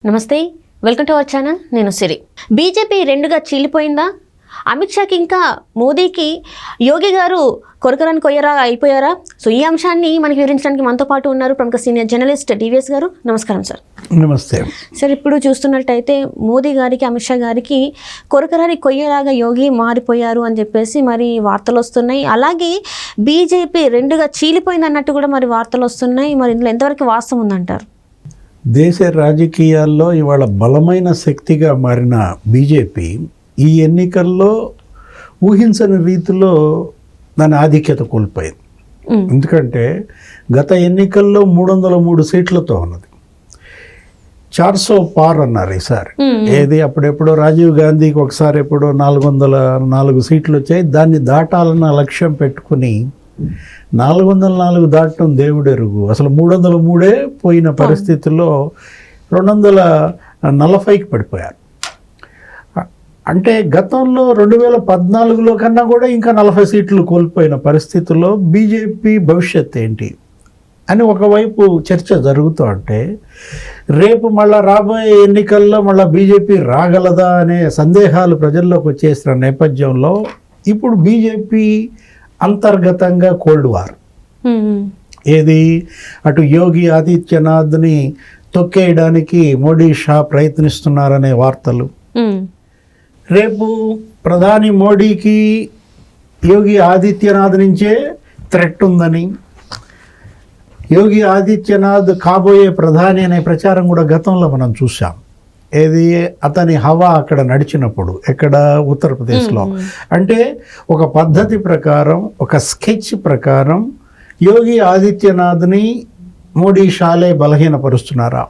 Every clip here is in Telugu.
నమస్తే, వెల్కమ్ టు అవర్ ఛానల్. నేను సిరి. బీజేపీ రెండుగా చీలిపోయిందా? అమిత్ షాకి ఇంకా మోదీకి యోగి గారు కొరకరాని కొయ్యరా అయిపోయారా? సో ఈ అంశాన్ని మనకి వివరించడానికి మనతో పాటు ఉన్నారు ప్రముఖ సీనియర్ జర్నలిస్ట్ డివిఎస్ గారు. నమస్కారం సార్. నమస్తే సార్, ఇప్పుడు చూస్తున్నట్టయితే మోదీ గారికి అమిత్ షా గారికి కొరకరాని కొయ్యలాగా యోగి మారిపోయారు అని చెప్పేసి మరి వార్తలు వస్తున్నాయి. అలాగే బీజేపీ రెండుగా చీలిపోయింది అన్నట్టు కూడా మరి వార్తలు వస్తున్నాయి. మరి ఇందులో ఎంతవరకు వాస్తవం ఉందంటారు? దేశ రాజకీయాల్లో ఇవాళ బలమైన శక్తిగా మారిన బీజేపీ ఈ ఎన్నికల్లో ఊహించని రీతిలో దాని ఆధిక్యత కోల్పోయింది. ఎందుకంటే గత ఎన్నికల్లో 303 సీట్లతో ఉన్నది. 400 పార్ అన్నారు ఈసారి. ఏది అప్పుడెప్పుడో రాజీవ్ గాంధీకి ఒకసారి ఎప్పుడో 404 సీట్లు వచ్చాయి. దాన్ని దాటాలన్న లక్ష్యం పెట్టుకుని 404 దాటం దేవుడెరుగు. అసలు 303 పోయిన పరిస్థితుల్లో 240కి పడిపోయారు. అంటే గతంలో 2014లో కన్నా కూడా ఇంకా 40 సీట్లు కోల్పోయిన పరిస్థితుల్లో బీజేపీ భవిష్యత్ ఏంటి అని ఒకవైపు చర్చ జరుగుతూ ఉంటే, రేపు మళ్ళా రాబోయే ఎన్నికల్లో మళ్ళీ బీజేపీ రాగలదా అనే సందేహాలు ప్రజల్లోకి వచ్చేసిన నేపథ్యంలో ఇప్పుడు బీజేపీ అంతర్గతంగా కోల్డ్ వార్. ఏది అటు యోగి ఆదిత్యనాథ్ని తొక్కేయడానికి మోడీ షా ప్రయత్నిస్తున్నారనే వార్తలు, రేపు ప్రధాని మోడీకి యోగి ఆదిత్యనాథ్ నుంచే థ్రెట్ ఉందని, యోగి ఆదిత్యనాథ్ కాబోయే ప్రధాని అనే ప్రచారం కూడా గతంలో మనం చూసాం. ఏది అతని హవా అక్కడ నడిచినప్పుడు, ఎక్కడ ఉత్తరప్రదేశ్లో. అంటే ఒక పద్ధతి ప్రకారం, ఒక స్కెచ్ ప్రకారం యోగి ఆదిత్యనాథ్ని మోడీ షాలే బలహీనపరుస్తున్నారా?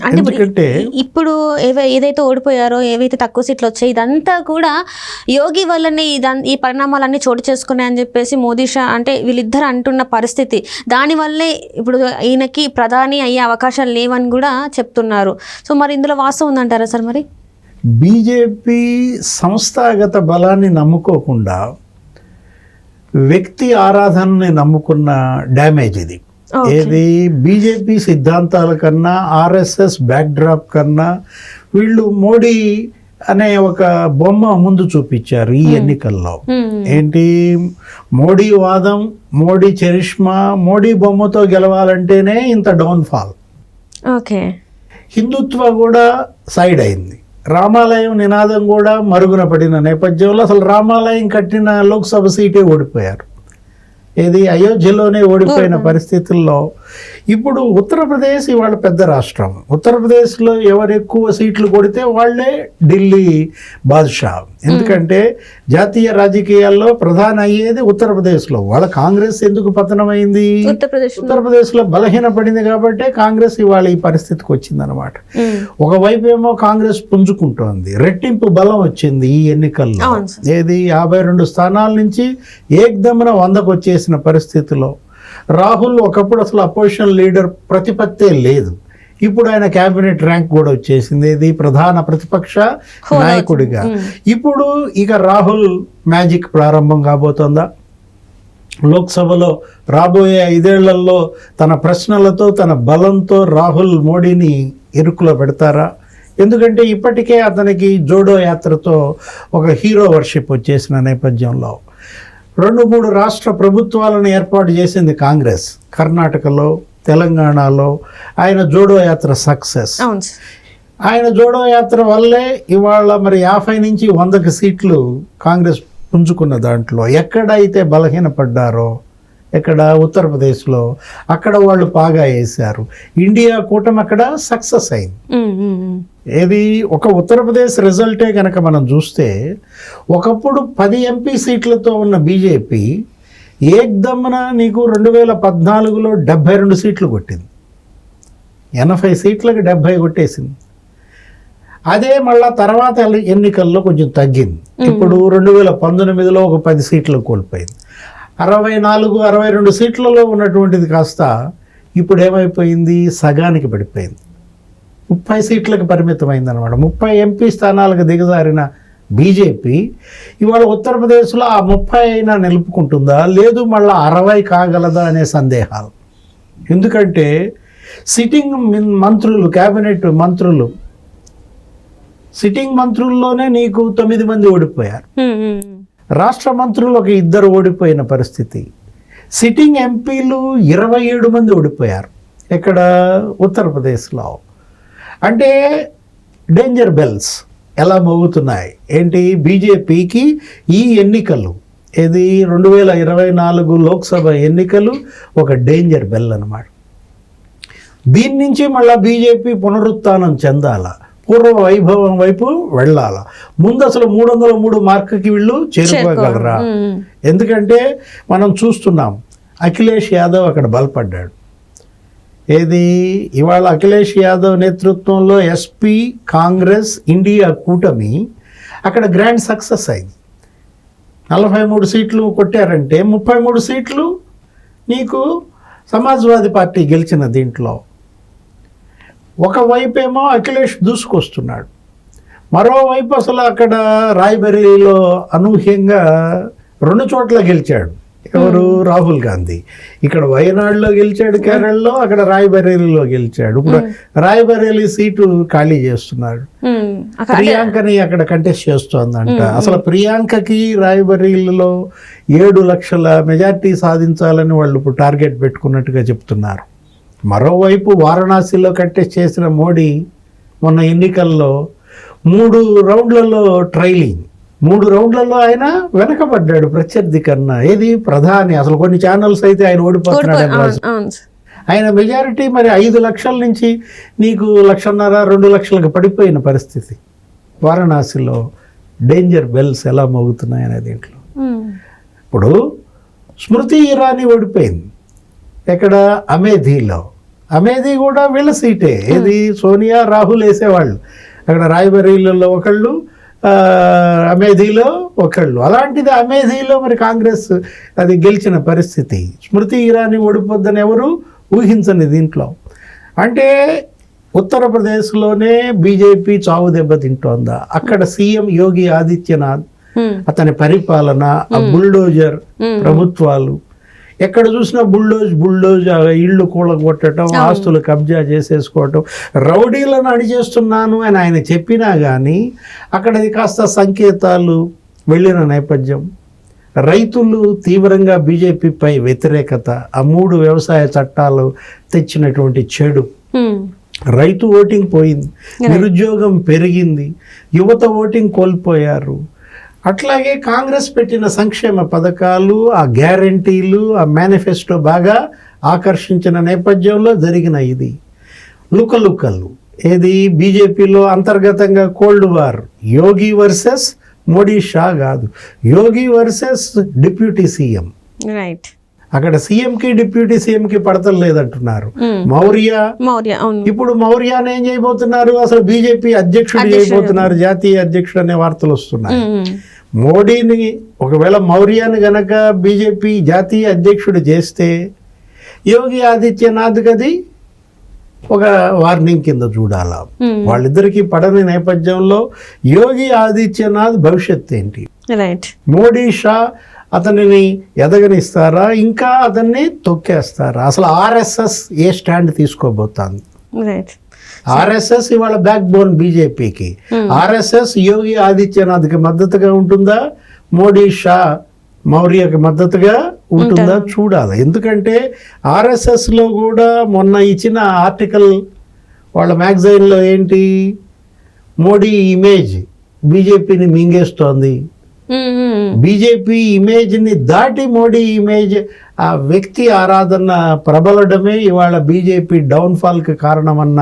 అంటే ఇప్పుడు ఏదైతే ఓడిపోయారో, ఏవైతే తక్కువ సీట్లు వచ్చాయి, ఇదంతా కూడా యోగి వల్లనే ఈ పరిణామాలన్నీ చోటు చేసుకున్నాయని చెప్పేసి మోదీ షా అంటే వీళ్ళిద్దరు అంటున్న పరిస్థితి. దానివల్లే ఇప్పుడు ఈయనకి ప్రధాని అయ్యే అవకాశాలు లేవని కూడా చెప్తున్నారు. సో మరి ఇందులో వాస్తవం ఉందంటారా సార్? మరి బీజేపీ సంస్థాగత బలాన్ని నమ్ముకోకుండా వ్యక్తి ఆరాధనని నమ్ముకున్న డ్యామేజ్ ఇది. ఏది బీజేపీ సిద్ధాంతాల కన్నా, ఆర్ఎస్ఎస్ బ్యాక్డ్రాప్ కన్నా వీళ్ళు మోడీ అనే ఒక బొమ్మ ముందు చూపించారు ఈ ఎన్నికల్లో. ఏంటి మోడీ వాదం, మోడీ చరిష్మా, మోడీ బొమ్మతో గెలవాలంటేనే ఇంత డౌన్ఫాల్. ఓకే, హిందుత్వ కూడా సైడ్ అయింది. రామాలయం నినాదం కూడా మరుగున పడిన నేపథ్యంలో అసలు రామాలయం కట్టిన లోక్సభ సీటే ఓడిపోయారు. ఏది అయోధ్యలోనే ఓడిపోయిన పరిస్థితుల్లో ఇప్పుడు ఉత్తరప్రదేశ్ ఇవాళ పెద్ద రాష్ట్రం. ఉత్తరప్రదేశ్లో ఎవరు ఎక్కువ సీట్లు కొడితే వాళ్ళే ఢిల్లీ బాద్షా. ఎందుకంటే జాతీయ రాజకీయాల్లో ప్రధాని అయ్యేది ఉత్తరప్రదేశ్లో. వాళ్ళ కాంగ్రెస్ ఎందుకు పతనమైంది? ఉత్తరప్రదేశ్లో బలహీనపడింది కాబట్టి కాంగ్రెస్ ఇవాళ ఈ పరిస్థితికి వచ్చిందనమాట. ఒకవైపు ఏమో కాంగ్రెస్ పుంజుకుంటోంది, రెట్టింపు బలం వచ్చింది ఈ ఎన్నికల్లో. ఏది 52 స్థానాల నుంచి ఏకదమ్మున 100కు వచ్చేసిన పరిస్థితిలో రాహుల్ ఒకప్పుడు అసలు అపోజిషన్ లీడర్ ప్రతిపత్తే లేదు. ఇప్పుడు ఆయన క్యాబినెట్ ర్యాంక్ కూడా వచ్చేసింది, ఇది ప్రధాన ప్రతిపక్ష నాయకుడిగా. ఇప్పుడు ఇక రాహుల్ మ్యాజిక్ ప్రారంభం కాబోతోందా? లోక్సభలో రాబోయే 5 ఏళ్లలో తన ప్రశ్నలతో, తన బలంతో రాహుల్ మోడీని ఇరుకులో పెడతారా? ఎందుకంటే ఇప్పటికే అతనికి జోడో యాత్రతో ఒక హీరో వర్షిప్ వచ్చేసిన నేపథ్యంలో 2-3 రాష్ట్ర ప్రభుత్వాలను ఏర్పాటు చేసింది కాంగ్రెస్. కర్ణాటకలో, తెలంగాణలో ఆయన జోడో యాత్ర సక్సెస్. ఆయన జోడో యాత్ర వల్లే ఇవాళ మరి 50 నుంచి 100కి సీట్లు కాంగ్రెస్ పుంజుకున్న దాంట్లో ఎక్కడైతే బలహీనపడ్డారో, ఎక్కడ ఉత్తరప్రదేశ్లో, అక్కడ వాళ్ళు పాగా వేశారు. ఇండియా కూటమి అక్కడ సక్సెస్ అయింది. ఏది ఒక ఉత్తరప్రదేశ్ రిజల్టే కనుక మనం చూస్తే, ఒకప్పుడు 10 ఎంపీ సీట్లతో ఉన్న బీజేపీ ఏకదమ్మున నీకు 2014లో 72 సీట్లు కొట్టింది. 80 సీట్లకు 70 కొట్టేసింది. అదే మళ్ళా తర్వాత ఎన్నికల్లో కొంచెం తగ్గింది. ఇప్పుడు 2019లో ఒక 10 సీట్లు కోల్పోయింది. 64-62 సీట్లలో ఉన్నటువంటిది కాస్త ఇప్పుడు ఏమైపోయింది? సగానికి పడిపోయింది. 30 సీట్లకు పరిమితమైంది అనమాట. 30 ఎంపీ స్థానాలకు దిగజారిన బీజేపీ ఇవాళ ఉత్తరప్రదేశ్లో ఆ 30 అయినా నిలుపుకుంటుందా, లేదు మళ్ళీ 60 కాగలదా అనే సందేహాలు. ఎందుకంటే సిట్టింగ్ మంత్రులు, క్యాబినెట్ మంత్రులు సిట్టింగ్ మంత్రుల్లోనే నీకు 9 మంది ఓడిపోయారు. రాష్ట్ర మంత్రులు ఒక 2 ఓడిపోయిన పరిస్థితి. సిట్టింగ్ ఎంపీలు 27 మంది ఓడిపోయారు. ఇక్కడ ఉత్తరప్రదేశ్లో. అంటే డేంజర్ బెల్స్ ఎలా మోగుతున్నాయి ఏంటి బీజేపీకి ఈ ఎన్నికలు, ఇది 2024 లోక్సభ ఎన్నికలు ఒక డేంజర్ బెల్ అన్నమాట. దీని నుంచి మళ్ళీ బీజేపీ పునరుత్థానం చెందాల, పూర్వ వైభవం వైపు వెళ్ళాల. ముందు అసలు 303 మార్కుకి వీళ్ళు చేరుకోగలరా? ఎందుకంటే మనం చూస్తున్నాం అఖిలేష్ యాదవ్ అక్కడ బలపడ్డాడు. ఏది ఇవాళ అఖిలేష్ యాదవ్ నేతృత్వంలో ఎస్పీ కాంగ్రెస్ ఇండియా కూటమి అక్కడ గ్రాండ్ సక్సెస్ అయింది. 43 సీట్లు కొట్టారంటే 33 సీట్లు నీకు సమాజ్వాదీ పార్టీ గెలిచిన దీంట్లో. ఒకవైపేమో అఖిలేష్ దూసుకొస్తున్నాడు, మరోవైపు అసలు అక్కడ రాయ్బరేలీలో అనూహ్యంగా 2 చోట్ల గెలిచాడు. ఎవరు? రాహుల్ గాంధీ. ఇక్కడ వయనాడులో గెలిచాడు కేరళలో, అక్కడ రాయ్బరేలీలో గెలిచాడు. ఇప్పుడు రాయ్బరేలీ సీటు ఖాళీ చేస్తున్నాడు. ప్రియాంకని అక్కడ కంటెస్ట్ చేస్తోందంట. అసలు ప్రియాంకకి రాయ్బరేలీలో 7 లక్షల మెజార్టీ సాధించాలని వాళ్ళు ఇప్పుడు టార్గెట్ పెట్టుకున్నట్టుగా చెప్తున్నారు. మరోవైపు వారణాసిలో కంటెస్ట్ చేసిన మోడీ మొన్న ఎన్నికల్లో 3 రౌండ్లలో ట్రైలింగ్, 3 రౌండ్లలో ఆయన వెనకబడ్డాడు ప్రత్యర్థి కన్నా. ఏది ప్రధాని, అసలు కొన్ని ఛానల్స్ అయితే ఆయన ఓడిపోతున్నాడు. ఆయన మెజారిటీ మరి 5 లక్షల నుంచి నీకు 1.5 2 లక్షలకు పడిపోయిన పరిస్థితి. వారణాసిలో డేంజర్ బెల్స్ ఎలా మోగుతున్నాయి అనే దీంట్లో. ఇప్పుడు స్మృతి ఇరానీ ఓడిపోయింది ఎక్కడ? అమేథీలో. అమేథీ కూడా వీళ్ళ సీటే. ఏది సోనియా రాహుల్ వేసేవాళ్ళు. అక్కడ రాయ్బరేలీలో ఒకళ్ళు, అమేథీలో ఒకళ్ళు. అలాంటిది అమేథీలో మరి కాంగ్రెస్ అది గెలిచిన పరిస్థితి. స్మృతి ఇరానీ ఓడిపోద్దని ఎవరు ఊహించని దీంట్లో. అంటే ఉత్తరప్రదేశ్లోనే బీజేపీ చావు దెబ్బతింటోందా? అక్కడ సీఎం యోగి ఆదిత్యనాథ్, అతని పరిపాలన, ఆ బుల్డోజర్ ప్రభుత్వాలు, ఎక్కడ చూసినా బుల్డోజ్ ఇళ్ళు కూలగొట్టడం, ఆస్తులు కబ్జా చేసేసుకోవటం, రౌడీలను అణిచేస్తున్నాను అని ఆయన చెప్పినా కానీ అక్కడ కాస్త సంకేతాలు వెళ్ళిన నేపథ్యం. రైతులు తీవ్రంగా బీజేపీపై వ్యతిరేకత, ఆ 3 వ్యవసాయ చట్టాలు తెచ్చినటువంటి చెడు, రైతు ఓటింగ్ పోయింది, నిరుద్యోగం పెరిగింది, యువత ఓటింగ్ కోల్పోయారు. అట్లాగే కాంగ్రెస్ పెట్టిన సంక్షేమ పథకాలు, ఆ గ్యారంటీలు, ఆ మేనిఫెస్టో బాగా ఆకర్షించిన నేపథ్యంలో జరిగిన ఇది లుకలుకలు. ఏది బీజేపీలో అంతర్గతంగా కోల్డ్ వార్, యోగి వర్సెస్ మోడీ షా కాదు, యోగి వర్సెస్ డిప్యూటీ సీఎం. రైట్. అక్కడ సీఎంకి డిప్యూటీ సీఎంకి పడతలు లేదంటున్నారు. మౌర్య ఇప్పుడు మౌర్యాని ఏం చేయబోతున్నారు? అసలు బీజేపీ అధ్యక్షుడు చేయబోతున్నారు, జాతీయ అధ్యక్షుడు అనే వార్తలు వస్తున్నాయి. మోడీని ఒకవేళ మౌర్యాన్ని గనక బీజేపీ జాతీయ అధ్యక్షుడు చేస్తే యోగి ఆదిత్యనాథ్ గది ఒక వార్నింగ్ కింద చూడాలా. వాళ్ళిద్దరికీ పడని నేపథ్యంలో యోగి ఆదిత్యనాథ్ భవిష్యత్ ఏంటి? మోడీ షా అతనిని ఎదగనిస్తారా, ఇంకా అతన్ని తొక్కేస్తారా? అసలు ఆర్ఎస్ఎస్ ఏ స్టాండ్ తీసుకోబోతోంది? ఆర్ఎస్ఎస్ ఇవాళ బ్యాక్ బోన్ బీజేపీకి. ఆర్ఎస్ఎస్ యోగి ఆదిత్యనాథ్కి మద్దతుగా ఉంటుందా, మోడీ షా మౌర్యకి మద్దతుగా ఉంటుందా చూడాలి. ఎందుకంటే ఆర్ఎస్ఎస్లో కూడా మొన్న ఇచ్చిన ఆర్టికల్ వాళ్ళ మ్యాగజైన్లో ఏంటి, మోడీ ఇమేజ్ బీజేపీని మింగేస్తోంది, బీజేపీ ఇమేజ్ని దాటి మోడీ ఇమేజ్, ఆ వ్యక్తి ఆరాధన ప్రబలడమే ఇవాళ బీజేపీ డౌన్ఫాల్కి కారణమన్న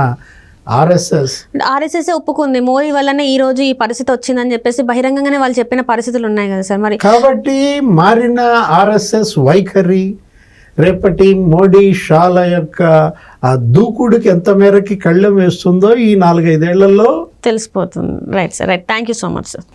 ఆర్ఎస్ఎస్ ఒప్పుకుంది. మోడీ వల్లనే ఈ రోజు ఈ పరిస్థితి వచ్చిందని చెప్పేసి బహిరంగంగానే వాళ్ళు చెప్పిన పరిస్థితులు ఉన్నాయి కదా సార్. మరి కాబట్టి మారిన ఆర్ఎస్ఎస్ వైఖరి రేపటి మోడీ షాల యొక్క ఆ దూకుడికి ఎంత మేరకి కళ్ళెం వేస్తుందో ఈ 4-5 ఏళ్లలో తెలిసిపోతుంది. Right sir, right. Thank you so much sir.